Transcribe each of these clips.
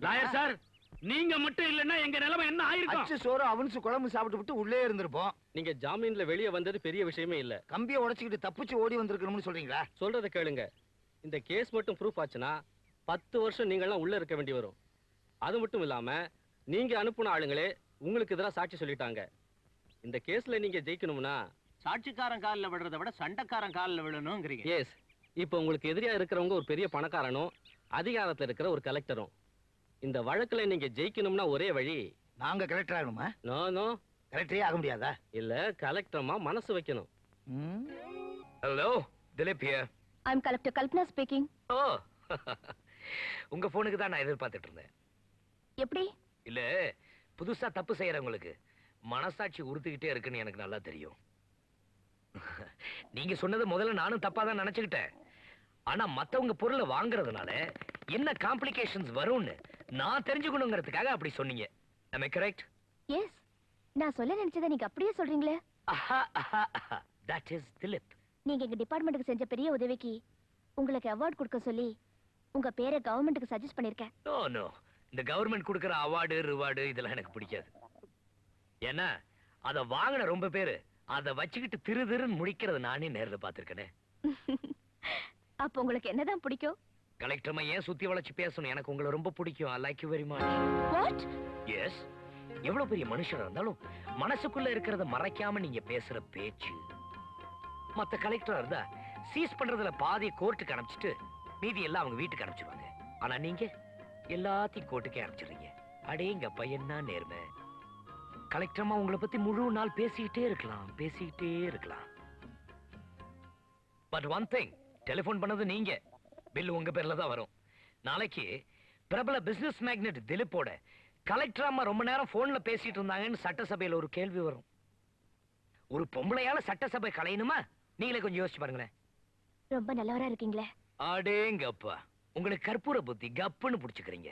Lawyer sir, நீங்க மட்டும் இல்லன்னா எங்க நிலைமை என்ன ஆயிருக்கும்? அச்சு சோறு அவன்சு குழம்பு சாப்பிட்டு விட்டு உள்ளே இருந்திருப்போம். நீங்க ஜாமீன்ல வெளியே வந்தது பெரிய விஷயமே இல்ல. கம்பியை உடைச்சிக்கிட்டு தப்பிச்சு ஓடி வந்திருக்கணும்னு சொல்றீங்களா? சொல்றத கேளுங்க. இந்த கேஸ் மட்டும் ப்ரூஃப் ஆச்சுன்னா 10 வருஷம் நீங்களாம் உள்ள இருக்க வேண்டி வரும். அது மட்டும் இல்லாம நீங்க அனுப்புன ஆளுங்களே உங்களுக்கு எதிராக சாட்சி சொல்லிட்டாங்க. இந்த கேஸ்ல நீங்க ஜெயிக்கணும்னா சாட்சிக்காரன் காலில் விடுறதை விட சண்டைக்காரன் காலில் விழணும்ங்கிறீங்க. எஸ். இப்போ உங்களுக்கு எதிரியா இருக்கிறவங்க ஒரு பெரிய பணக்காரனும் அதிகாரத்துல இருக்கிற ஒரு கலெக்டரும். இந்த வழக்குல நீங்க ஜெயிக்கணும்னா ஒரே வழி, நாங்க கலெக்டர் ஆகணுமா? நோ நோ, கலெக்டரே ஆக முடியாதா? இல்ல கலெக்டரமா மனசு வைக்கணும். Hello, Dileep here. I am collector Kalpana speaking. Oh, உங்க போனுக்கு தான் நான் எதிர்பார்த்துட்டு இருந்தேன். எப்படி? இல்ல, புதுசா தப்பு செய்யறவங்களுக்கு மனசாட்சி உறுத்திக்கிட்டே இருக்குன்னு எனக்கு நல்லா தெரியும். நீங்க சொன்னது முதல்ல நானும் தப்பா தான் நினைச்சுக்கிட்டேன். ஆனா மத்தவங்க பொருளை வாங்குறதுனால என்ன காம்ப்ளிகேஷன்ஸ் வரும்னு நான் தெரிஞ்சுக்கணுங்கிறதுக்காக அப்படி சொன்னீங்க. am I correct? எஸ். நான் சொல்ல நினைச்சதை நீங்க அப்படியே சொல்றீங்களே. that is Dilip. நீங்க எங்க டிபார்ட்மெண்ட்டுக்கு செஞ்ச பெரிய உதவிக்கு உங்களுக்கு அவார்ட் கொடுக்க சொல்லி உங்க பேரை கவர்மெண்ட்டுக்கு சஜஸ்ட் பண்ணிருக்கேன். நோ நோ, இந்த கவர்மெண்ட் கொடுக்கிற அவார்டு ரிவார்டு இதெல்லாம் எனக்கு பிடிக்காது. ஏன்னா அதை வாங்கின ரொம்ப பேரு அதை வச்சுக்கிட்டு திரு திருன்னு முடிக்கிறது நானே நேரில் பார்த்திருக்கேனே. அப்ப உங்களுக்கு என்னதான் பிடிக்கும்? கலெக்டர் ஏன் சுத்தி வளைச்சு பேசணும்? எனக்கு உங்களை ரொம்ப பிடிக்கும். I like you very much. What? Yes. எவ்வளவு பெரிய மனுஷனா இருந்தாலும் மனசுக்குள்ள இருக்கிறத மறைக்காம நீங்க பேசுற பேச்சு. மத்த கலெக்டரா இருந்தா சீஸ் பண்றதுல பாதி கோர்ட்டுக்கு அனுப்பிச்சிட்டு மீதி எல்லாம் அவங்க வீட்டுக்கு அனுப்பிச்சிருவாங்க. ஆனா நீங்க எல்லாத்தையும் கோர்ட்டுக்கே அனுப்பிச்சிடுறீங்க. அடேங்க பையனா நேர்மை. கலெக்டர்மா உங்களை பத்தி முழு நாள் பேசிக்கிட்டே இருக்கலாம். பட் ஒன் திங், டெலிபோன் பண்ணது நீங்க, பில் உங்க பேர்ல தான் வரும். நாளைக்கு பிரபல பிசினஸ் மேக்னெட் திலீப்போட கலெக்டர் அம்மா ரொம்ப நேரம் போன்ல பேசிட்டு இருந்தாங்கன்னு சட்டசபையில ஒரு கேள்வி வரும். ஒரு பொம்பளையால சட்டசபை கலையணுமா? நீங்களே கொஞ்சம் யோசிச்சு பாருங்களேன். ரொம்ப நல்லவரா இருக்கீங்களே. அடேங்கப்பா, உங்களுக்கு கற்பூர புத்தி கப்புன்னு புடிச்சுக்கிறீங்க.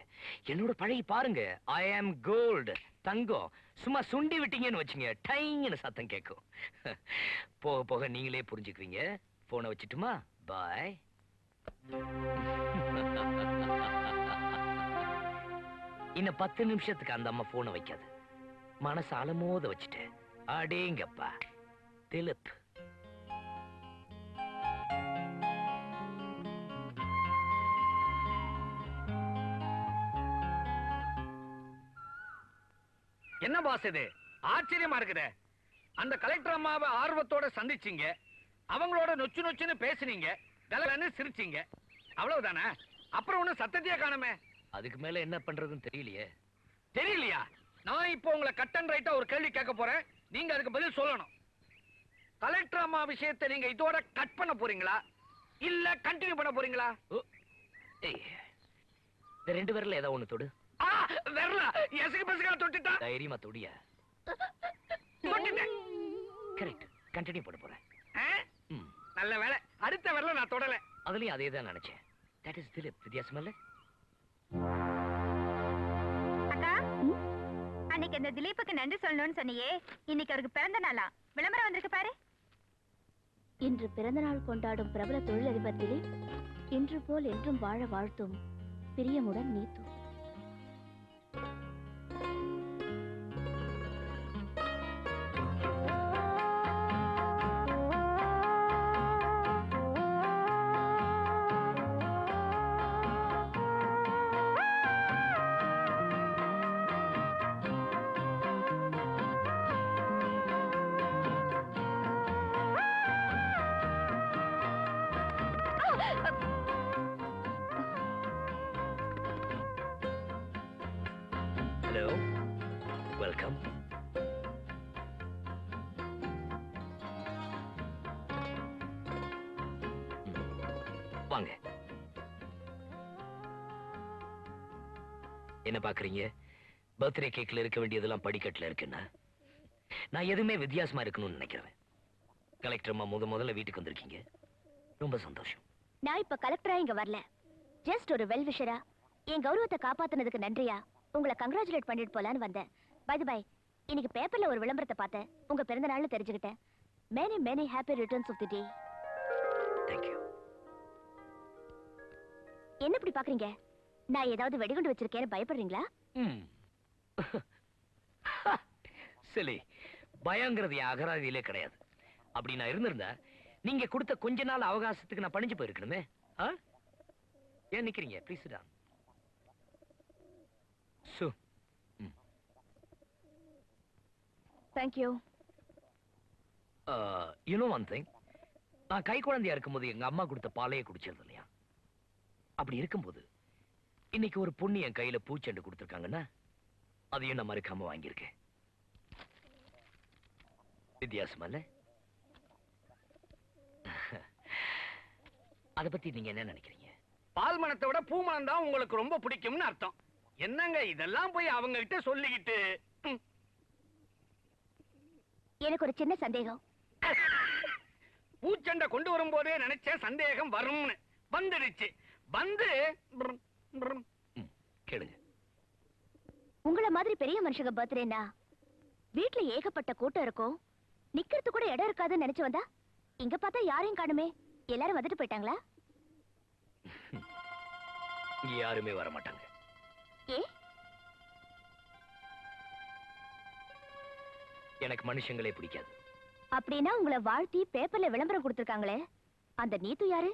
என்னோட பழகி பாருங்க. ஐ ஆம் கோல்டு, தங்கம். சும்மா சுண்டி விட்டீங்கன்னு வச்சுங்க, டைங்னு சத்தம் கேட்கும். போக போக நீங்களே புரிஞ்சுக்குவீங்க. போனை வச்சுட்டுமா? பாய். இன்னும் 10 நிமிஷத்துக்கு அந்த அம்மா போனை வைக்காது. மனசு அலமோத வச்சுட்டு அடேங்கப்பா திலீப். என்ன பாஸ் இது? ஆச்சரியமா இருக்குதே. அந்த கலெக்டர் அம்மாவை ஆர்வத்தோட சந்திச்சீங்க, அவங்களோட நொச்சு நொச்சுன்னு பேசுனீங்க, கலகலன்னு சிரிச்சீங்க, அவ்வளவுதானே? அப்புறம் ஒண்ணு சத்தத்தையே காணுமே. அதுக்கு மேல என்ன பண்றதுன்னு தெரியலையே. தெரியலையா? நான் இப்போ உங்களை கட் அண்ட் ரைட்டா ஒரு கேள்வி கேட்க போறேன், நீங்க அதுக்கு பதில் சொல்லணும். கலெக்டர் அம்மா விஷயத்தை நீங்க இதோட கட் பண்ண போறீங்களா இல்ல கண்டினியூ பண்ண போறீங்களா? இந்த 2 பேர்ல ஏதாவது ஒண்ணு தொடு. வெறலா எசகு பசங்க தொட்டுட்டா தைரியமா தொடியா. கரெக்ட், கண்டினியூ பண்ண போறேன். நல்ல வேலை, அடுத்த வரல நான் தொடல. அதுலயும் அதே தான் நினைச்சேன். That is Dileep. வித்தியாசம் இல்ல? அக்கா, அன்னைக்கு இந்த திலீப்புக்கு நன்றி சொல்லணும்னு சொன்னியே, இன்னைக்கு அவருக்கு பிறந்த நாளா? விளம்பரம் வந்திருக்கு பாரு. இன்று பிறந்த நாள் கொண்டாடும் பிரபல தொழிலதிபர் திலீப் இன்று போல் என்றும் வாழ வாழ்த்தும் பிரியமுடன் நீத்து. Hello, welcome. வாங்க. என்ன பாக்குறீங்க? பர்த்டே கேக்ல இருக்க வேண்டியதெல்லாம் படிக்கட்டுல இருக்குன்னா நான் எதுவுமே வித்தியாசமா இருக்கணும்னு நினைக்கிறேன். கலெக்டர் அம்மா முதல்ல வீட்டுக்கு வந்திருக்கீங்க, ரொம்ப சந்தோஷம். நான் இப்ப கலெக்டரா இங்க வரல, ஜஸ்ட் ஒரு வெல்விஷரா என் கௌரவத்தை காப்பாத்துனதுக்கு நன்றியா உங்களை கங்க்ராச்சுலேட் பண்ணிட்டு போலான்னு வந்தேன். பை தி பை, இன்னைக்கு பேப்பர்ல ஒரு விளம்பரத்தை பார்த்தேன், உங்க பிறந்த நாள்னு தெரிஞ்சுக்கிட்டேன். many many happy returns of the day. Thank you. என்ன இப்படி பாக்குறீங்க? நான் ஏதாவது வெடிகுண்டு வச்சிருக்கேன்னு பயப்படுறீங்களா? சிலி, பயங்கிறது என் அகராதியிலே கிடையாது. அப்படி நான் இருந்திருந்தா நீங்க கொடுத்த கொஞ்ச நாள் அவகாசத்துக்கு நான் பணிஞ்சு போயிருக்கணுமே. ஏன் நிக்கிறீங்க? ப்ளீஸ் டா. சு. Thank you. You know one thing, நான் கை குழந்தையா இருக்கும்போது எங்க அம்மா கொடுத்த பாலையே குடிச்சது இல்லையா? அப்படி இருக்கும்போது இன்னைக்கு ஒரு பொண்ணு என் கையில பூச்செண்டு கொடுத்துருக்காங்கன்னா அதையும் நான் மறுக்காம வாங்கியிருக்கேன். வித்தியாசமா இல்ல? அத பத்தி நீங்க என்ன நினைக்கிறீங்க? பால் மணத்தை விட பூ மணம் தான் உங்களுக்கு ரொம்ப பிடிக்கும்னு அர்த்தம். என்னங்க இதெல்லாம் போய் அவங்க கிட்ட சொல்லிக்கிட்டு. எனக்கு ஒரு சின்ன சந்தேகம். பூச்சண்டை கொண்டு வரும்போதே நினைச்சேன் சந்தேகம் வரும்னு. வந்துடுச்சு. வந்து கேளுங்க. உங்கள மாதிரி பெரிய மனுஷங்க பர்த்டேனா வீட்ல ஏகப்பட்ட கூட்டம் இருக்கும், நிக்கிறது கூட இடம் இருக்காதுன்னு நினைச்சு வந்தா இங்க பார்த்தா யாரையும் காணுமே. எல்லாரும் வந்துட்டு போயிட்டாங்களா? இங்க யாருமே வர மாட்டாங்க. ஏ? எனக்கு மனுஷங்களே பிடிக்காது. அப்படின்னா உங்களை வாழ்த்தி பேப்பர்ல விளம்பரம் கொடுத்திருக்காங்களே, அந்த நீத்து யாரு?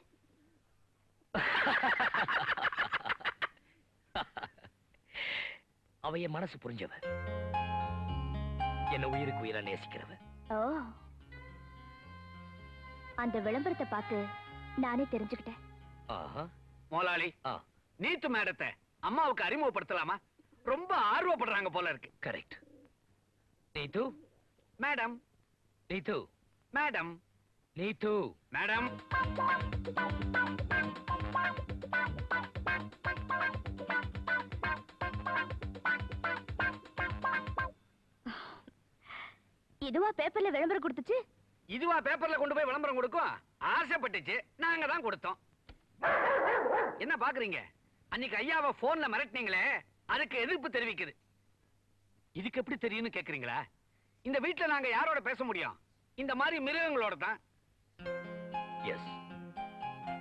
அவ என் மனசு புரிஞ்சவ, என்ன உயிருக்கு உயிரா நேசிக்கிறவ. ஓ, அந்த விளம்பரத்தை பார்த்து நானே தெரிஞ்சுக்கிட்டேன். மோலாளி, நீத்து மேடத்தை அம்மாவுக்கு அறிமுகப்படுத்தலாமா? ரொம்ப ஆர்வப்படுறாங்க போல இருக்கு. கரெக்ட். நீத்து மேடம். நீத்து மேடம். நீத்து மேடம். இதுவா பேப்பர்ல விளம்பரம் கொடுத்துச்சு? இதுவா பேப்பர்ல கொண்டு போய் விளம்பரம் கொடுக்கும்? ஆசைப்பட்டுச்சு, நாங்க தான் கொடுத்தோம். என்ன பாக்குறீங்க? அன்னைக்கு ஐயாவை போன்ல மிரட்டினீங்களே, அதுக்கு எதிர்ப்பு தெரிவிக்குது. இதுக்கு எப்படி தெரியும்னு கேக்குறீங்களா? இந்த வீட்டுல நாங்க யாரோட பேச முடியும்? இந்த மாதிரி மிருகங்களோட தான். எஸ்,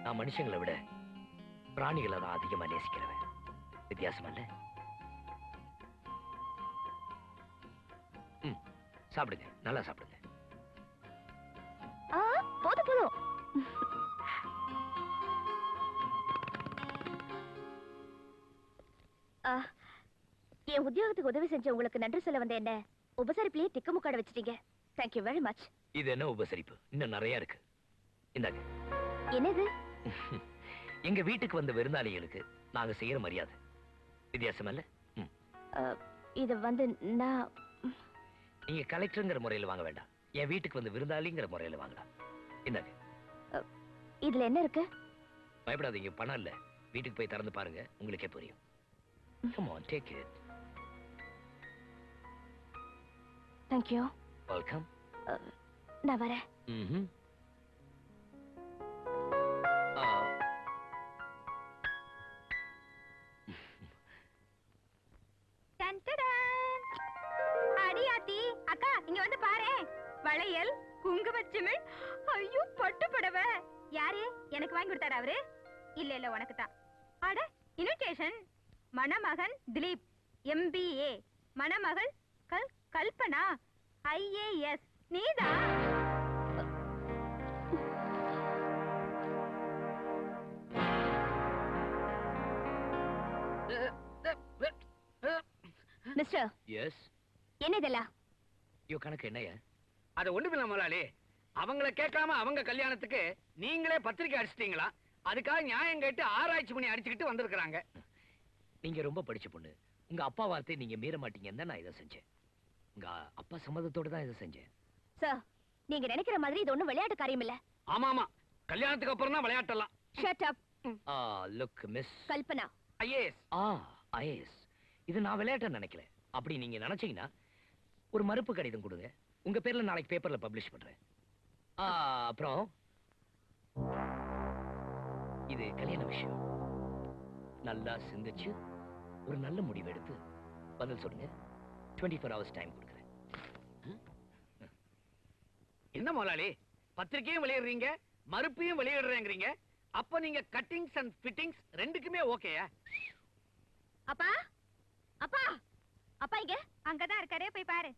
நான் மனுஷங்களை விட பிராணிகளை தான் அதிகமா நேசிக்கிறவன். வித்தியாசம் இல்ல? சாப்பிடுங்க, நல்லா சாப்பிடுங்க. போதும் போதும். என் உத்தியோகத்துக்கு உதவி செஞ்ச உங்களுக்கு நன்றி சொல்ல வந்த என்ன உபசரிப்பிலேயே திக்குமுக்காட வச்சிட்டீங்க. Thank you very much. இது என்ன உபசரிப்பு? இன்னும் நிறைய இருக்கு. இந்தாங்க. என்னது? எங்க வீட்டுக்கு வந்த விருந்தாளிகளுக்கு நாங்க செய்யற மரியாதை. வித்தியாசம் இல்ல? இது வந்து நான் நீங்க கலெக்டர்ங்கிற முறையில வாங்க வேண்டாம். என் வீட்டுக்கு வந்து விருந்தாளிங்கிற முறையில வாங்கலாம். இந்தாங்க. இதுல என்ன இருக்கு? பயப்படாதீங்க, பணம் இல்ல. வீட்டுக்கு போய் திறந்து பாருங்க, உங்களுக்கே புரியும். Come on, take it. Thank you. Welcome. நான் வரேன். அடியாத்தி அக்கா, இங்க வந்து பாரு. வளையல், குங்குமச்சிமிழ், ஐயோ பட்டு புடவை. யாரு எனக்கு வாங்கி கொடுத்தாரு? அவரு? இல்ல இல்ல, உனக்கு தான். அட, இன்விடேஷன். மணமகன் திலீப், MBA. மணமகள் கல்பனா, IAS. நீதான்? மிஸ்டர். எஸ். என்ன இதெல்லாம்? கணக்கு என்னையா? அது ஒண்ணுமில்ல முதலாளி. அவங்கள கேட்காம அவங்க கல்யாணத்துக்கு நீங்களே பத்திரிக்கை அடிச்சிட்டீங்களா? அதுக்காக நியாயம் கேட்டு ஆராய்ச்சி பண்ணி அடிச்சுக்கிட்டு வந்திருக்கிறாங்க. நீங்க ரொம்ப படிச்ச பொண்ணு. உங்க அப்பா வார்த்தை நீங்க மீற மாட்டீங்கன்னு நான் இதை செஞ்சேன். உங்க அப்பா சம்மதத்தோட தான் இதை செஞ்சேன். சார், நீங்க நினைக்கிற மாதிரி இது ஒண்ணும் விளையாட்டு காரியம் இல்ல. ஆமா ஆமா, கல்யாணத்துக்கு அப்புறம் தான் விளையாட்டலாம். Shut up. Look miss Kalpana. IAS. IAS. இது நான் விளையாட்ட நினைக்கல. அப்படி நீங்க நினைச்சீங்கன்னா ஒரு மறுப்பு கடிதம் கொடுங்க. உங்க பேர்ல நாளைக்கு பேப்பர்ல பப்ளிஷ் பண்றேன். அப்புறம் இது கல்யாண விஷயம். நல்லா சிந்திச்சு ஒரு நல்ல முடிவு எடுத்து பதில் சொல்லுங்க. 24 hours டைம் கொடுக்குறேன். என்ன முதலாளி, பத்திரிக்கையும் வெளியிடுறீங்க, மறுப்பையும் வெளியிடுறேங்கிறீங்க. அப்ப நீங்க கட்டிங்ஸ் அண்ட் ஃபிட்டிங்ஸ் ரெண்டுக்குமே ஓகேயா? அப்பா அப்பா அப்பா இங்க அங்கதான் இருக்காரே, போய் பாரு.